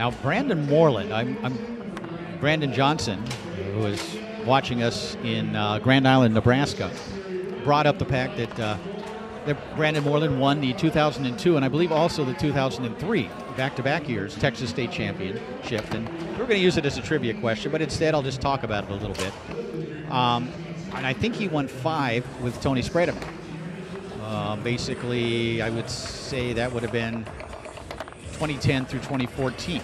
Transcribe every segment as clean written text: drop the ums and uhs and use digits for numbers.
Now, Brandon Moreland, I'm Brandon Johnson, who is watching us in Grand Island, Nebraska, brought up the fact that Brandon Moreland won the 2002 and I believe also the 2003 back-to-back years Texas State Championship. And we're going to use it as a trivia question, but instead I'll just talk about it a little bit. And I think he won 5 with Tony Spredeman. Basically, I would say that would have been 2010 through 2014.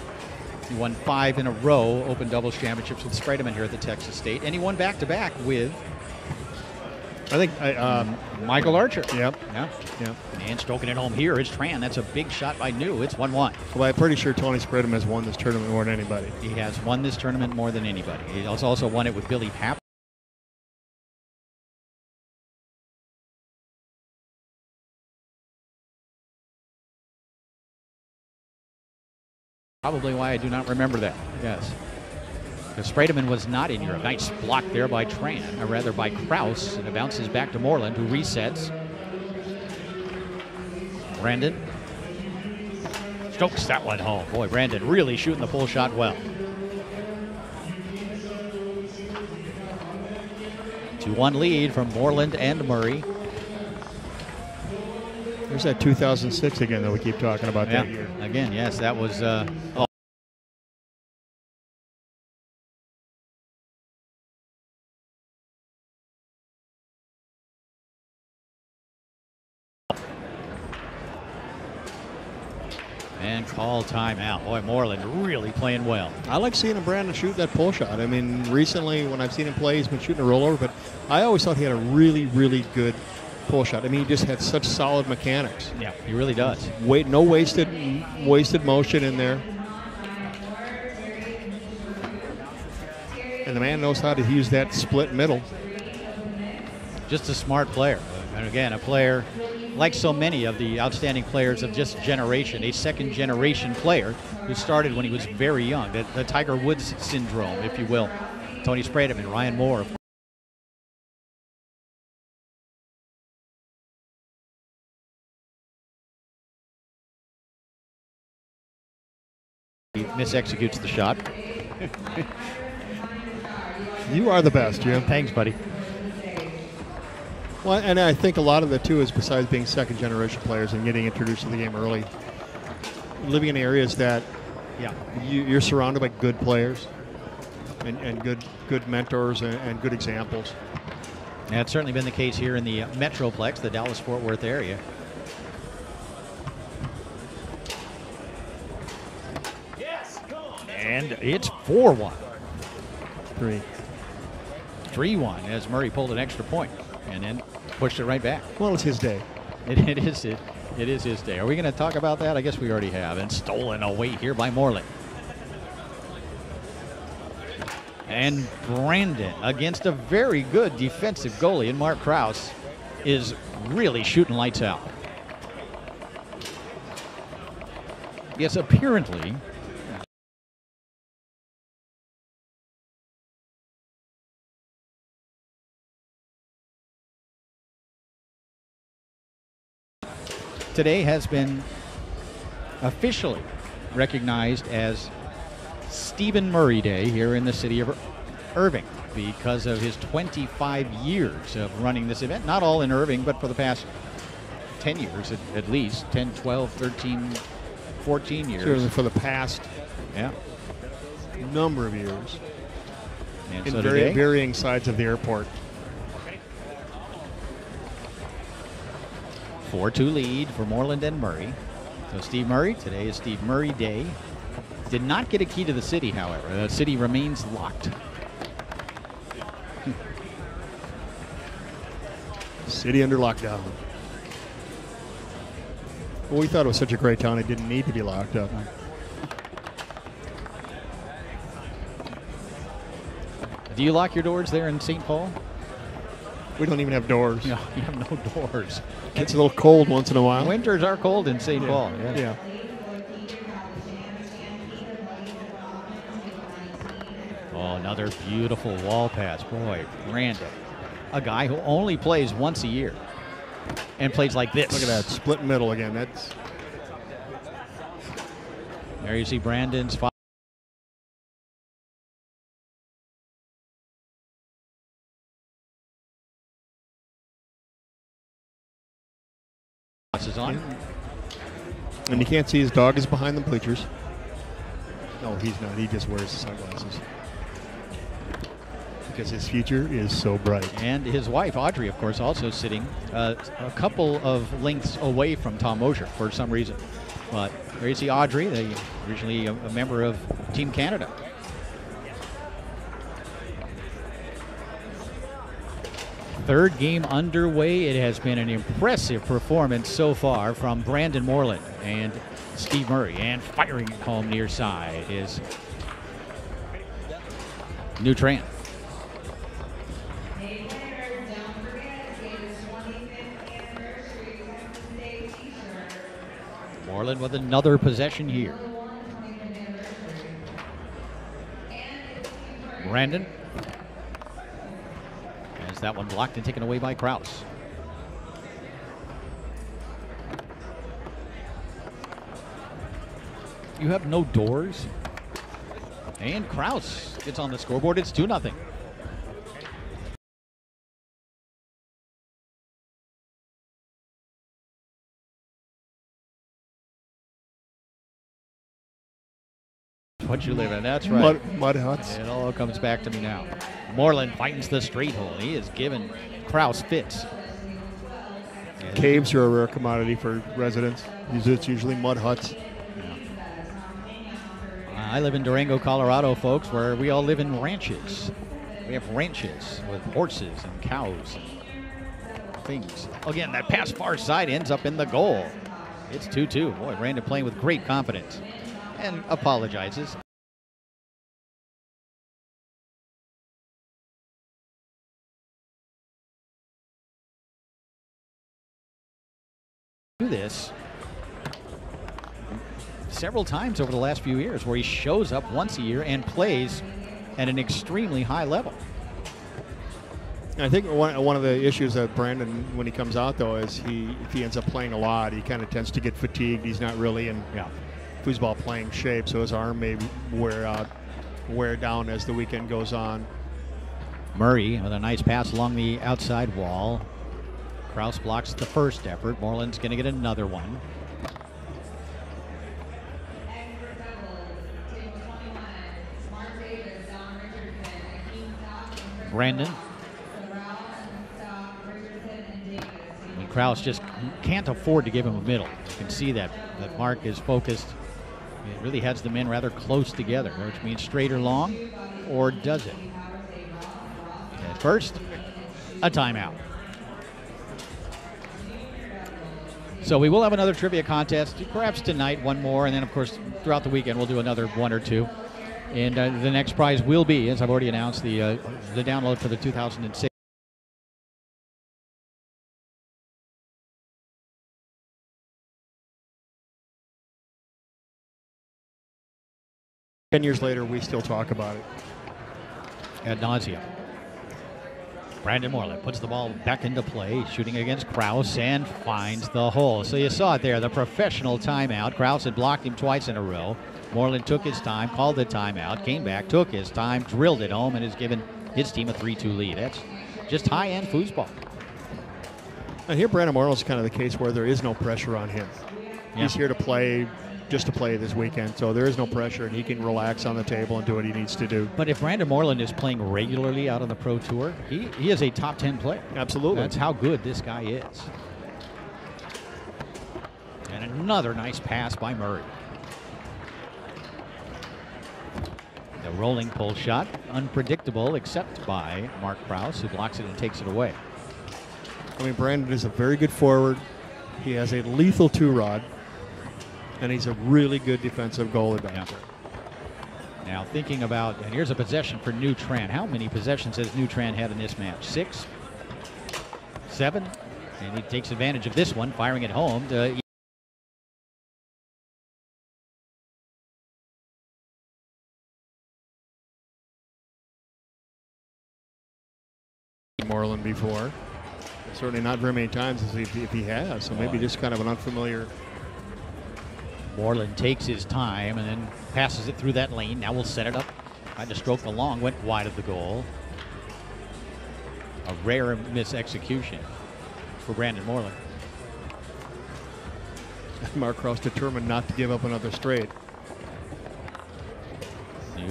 He won 5 in a row Open Doubles Championships with Spredeman here at the Texas State, and he won back-to-back with, I think, Michael Archer. Yep. Yeah. And stroking it home here is Tran. That's a big shot by New. It's 1-1. Well, I'm pretty sure Tony Spredeman has won this tournament more than anybody. He has won this tournament more than anybody. He has also won it with Billy Papp. Probably why I do not remember that. Yes. Because Spredeman was not in Europe. Nice block there by Tran, or rather by Kraus, and it bounces back to Moreland, who resets. Brandon strokes that one home. Boy, Brandon really shooting the full shot well. 2-1 lead from Moreland and Murray. There's that 2006 again that we keep talking about that year. Again, yes, that was. And call timeout. Boy, Moreland really playing well. I like seeing Brandon shoot that pull shot. I mean, recently when I've seen him play, he's been shooting a rollover, but I always thought he had a really, really good pull shot. I mean, he just had such solid mechanics. Yeah, he really does. No wasted motion in there. And the man knows how to use that split middle. Just a smart player. And again, a player like so many of the outstanding players of just generation, a second-generation player who started when he was very young, the Tiger Woods syndrome, if you will. Tony Spredeman, Ryan Moore. He misexecutes the shot. You are the best, Jim. Thanks, buddy. Well, and I think a lot of it, too, is besides being second-generation players and getting introduced to the game early, living in areas that you're surrounded by good players and good mentors and good examples. Yeah, it's certainly been the case here in the Metroplex, the Dallas-Fort Worth area. And it's 4-1. 3-1 as Murray pulled an extra point and then pushed it right back. Well, it's his day. It is his day. Are we going to talk about that? I guess we already have. And stolen away here by Moreland. And Brandon, against a very good defensive goalie, and Mark Kraus is really shooting lights out. Yes, apparently. Today has been officially recognized as Stephen Murray Day here in the city of Irving because of his 25 years of running this event. Not all in Irving, but for the past 10 years at least. 10, 12, 13, 14 years. Certainly for the past number of years. And in so varying sides of the airport. 4-2 lead for Moreland and Murray. So Steve Murray, today is Steve Murray Day. Did not get a key to the city, however. The city remains locked. City under lockdown. Well, we thought it was such a great town it didn't need to be locked up. Do you lock your doors there in St. Paul? We don't even have doors. No, you have no doors. It's a little cold once in a while. Winters are cold in St. Paul. Yeah. Oh, another beautiful wall pass. Boy, Brandon, a guy who only plays once a year and plays like this. Look at that split middle again. That's there you see Brandon's on. And you can't see his dog is behind the bleachers. No, he's not. He just wears sunglasses. Because his future is so bright. And his wife, Audrey, of course, also sitting a couple of lengths away from Tom Mosier for some reason. But there you see Audrey, originally a member of Team Canada. Third game underway. It has been an impressive performance so far from Brandon Moreland and Steve Murray. And firing it home near side is New Tran. Moreland with another possession here. Brandon has that one blocked and taken away by Kraus. You have no doors. And Kraus gets on the scoreboard. It's 2-0. What you live in, that's right. Mud huts. It all comes back to me now. Moreland finds the straight hole. He has given Kraus fits. Caves are a rare commodity for residents. It's usually mud huts. I live in Durango, Colorado, folks, where we all live in ranches. We have ranches with horses and cows and things. Again, that pass far side ends up in the goal. It's 2-2. Boy, Brandon playing with great confidence. And apologizes. Do this several times over the last few years, where he shows up once a year and plays at an extremely high level. I think one of the issues that Brandon, when he comes out, though, is if he ends up playing a lot, he kind of tends to get fatigued. He's not really in foosball playing shape, so his arm may wear down as the weekend goes on. Murray with a nice pass along the outside wall. Kraus blocks the first effort. Moreland's going to get another one. Brandon. And Kraus just can't afford to give him a middle. You can see that Mark is focused. It really has the men rather close together, which means straight or long, or does it? At first, a timeout. So we will have another trivia contest, perhaps tonight, one more, and then, of course, throughout the weekend we'll do another one or two. And the next prize will be, as I've already announced, the download for the 2006. Ten years later, we still talk about it. Ad nauseum. Brandon Moreland puts the ball back into play, shooting against Kraus, and finds the hole. So you saw it there, the professional timeout. Kraus had blocked him twice in a row. Moreland took his time, called the timeout, came back, took his time, drilled it home, and has given his team a 3-2 lead. That's just high-end foosball. And here Brandon Moreland's kind of the case where there is no pressure on him. Yeah. He's here to play, just to play this weekend, so there is no pressure, and he can relax on the table and do what he needs to do. But if Brandon Moreland is playing regularly out on the Pro Tour, he is a top 10 player. Absolutely. That's how good this guy is. And another nice pass by Murray. The rolling pull shot, unpredictable except by Mark Kraus, who blocks it and takes it away. I mean, Brandon is a very good forward. He has a lethal two-rod, and he's a really good defensive goalie back there. Now thinking about, and here's a possession for New Tran. How many possessions has New Tran had in this match? 6? 7? And he takes advantage of this one, firing it home to Moreland before. Certainly not very many times as if he has, so maybe just kind of an unfamiliar. Moreland takes his time and then passes it through that lane. Now we'll set it up. Tried to stroke the long, went wide of the goal. A rare miss execution for Brandon Moreland. Mark Krause determined not to give up another straight.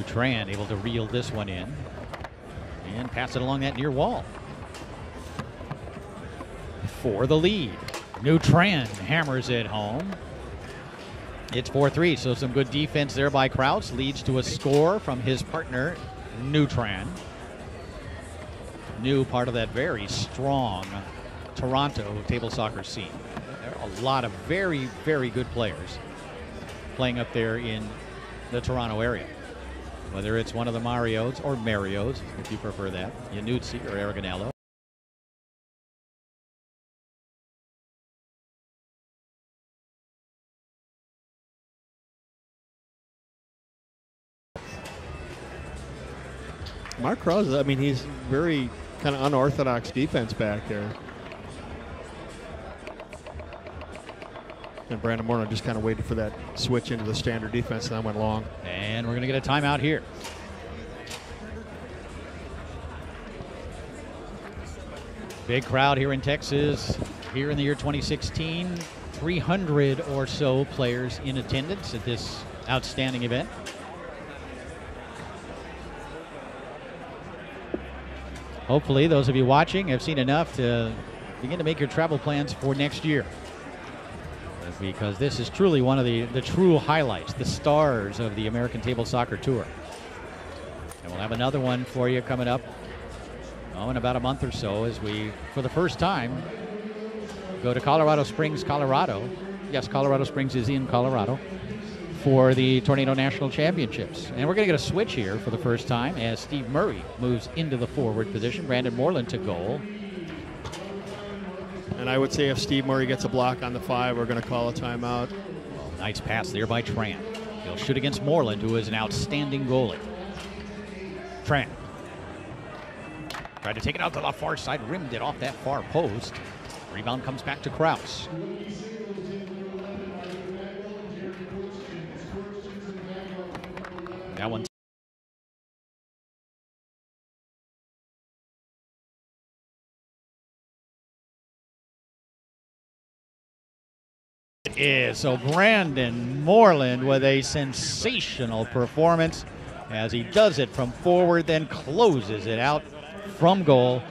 Tran able to reel this one in and pass it along that near wall for the lead. Tran hammers it home. It's 4-3, so some good defense there by Krause leads to a score from his partner, Tran. Part of that very strong Toronto table soccer scene. There are a lot of very, very good players playing up there in the Toronto area. Whether it's one of the Marios or Marios, if you prefer that, Yanuzzi or Aragonello. Mark Krause, I mean, he's very kind of unorthodox defense back there. And Brandon Moreland just kind of waited for that switch into the standard defense and then went long. And we're going to get a timeout here. Big crowd here in Texas, here in the year 2016. 300 or so players in attendance at this outstanding event. Hopefully, those of you watching have seen enough to begin to make your travel plans for next year. Because this is truly one of the true highlights, the stars of the American Table Soccer Tour. And we'll have another one for you coming up in about a month or so as we, for the first time, go to Colorado Springs, Colorado. Yes, Colorado Springs is in Colorado for the Tornado National Championships. And we're going to get a switch here for the first time as Steve Murray moves into the forward position. Brandon Moreland to goal. And I would say if Steve Murray gets a block on the 5, we're going to call a timeout. Well, nice pass there by Tran. He'll shoot against Moreland, who is an outstanding goalie. Tran tried to take it out to the far side, rimmed it off that far post. Rebound comes back to Krause. That one. It is. So Brandon Moreland with a sensational performance as he does it from forward, then closes it out from goal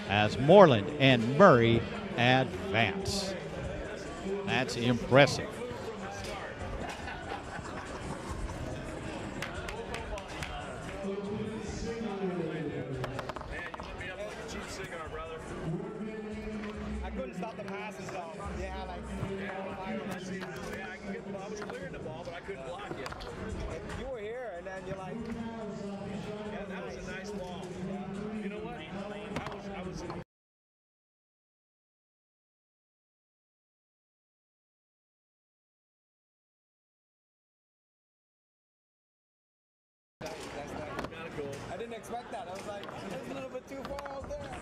as Moreland and Murray advance. That's impressive. I couldn't stop the passes though. Yeah, like I can get the ball, but clearing the ball, but I couldn't block it. You were here, and then you're like, yeah, that was a nice ball. You know what? I was. I didn't expect that. I was like, it was a little bit too far out there.